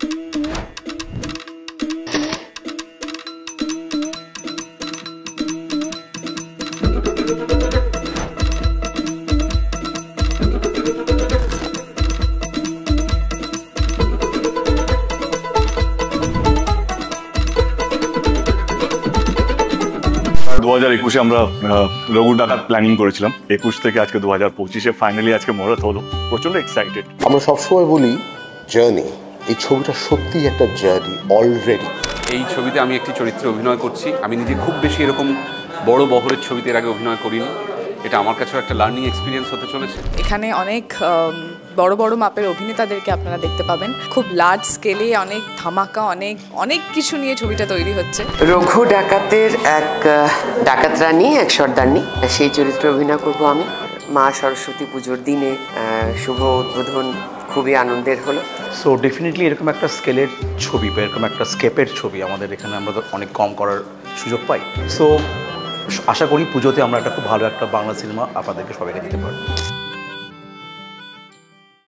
2021 আমরা রঘু ডাকাত প্ল্যানিং করেছিলাম, 21 থেকে আজকে 2025-এ ফাইনালি আজকে মুহূর্ত হলো। প্রচন্ড এক্সাইটেড। আমরা সবসময় বলি জার্নি, এই ছবিটা সত্যি একটা জার্নি অলরেডি। এই ছবিতে আমি একটি চরিত্রে অভিনয় করছি। আমি নিজে খুব বেশি এরকম বড় বহরের ছবিতে এর আগে অভিনয় করিনি। এটা আমার কাছেও একটা লার্নিং এক্সপিরিয়েন্স হতে চলেছে। এখানে অনেক বড় বড় মাপের অভিনেতাদেরকে আপনারা দেখতে পাবেন। খুব লার্জ স্কেলে অনেক ধামাকা, অনেক কিছু নিয়ে ছবিটা তৈরি হচ্ছে। রঘু ডাকাতের এক ডাকাত রানী, এক সর্দারনী, সেই চরিত্রে অভিনয় করব আমি। মা সরস্বতী পুজোর দিনে শুভ উদ্বোধন খুবই আনন্দের হলো। সো ডেফিনেটলি এরকম একটা স্কেলের ছবি বা এরকম একটা স্কেপের ছবি আমাদের এখানে আমরা অনেক কম করার সুযোগ পাই। সো আশা করি পুজোতে আমরা একটা খুব ভালো একটা বাংলা সিনেমা আপনাদেরকে সবাইকে দিতে পারবো।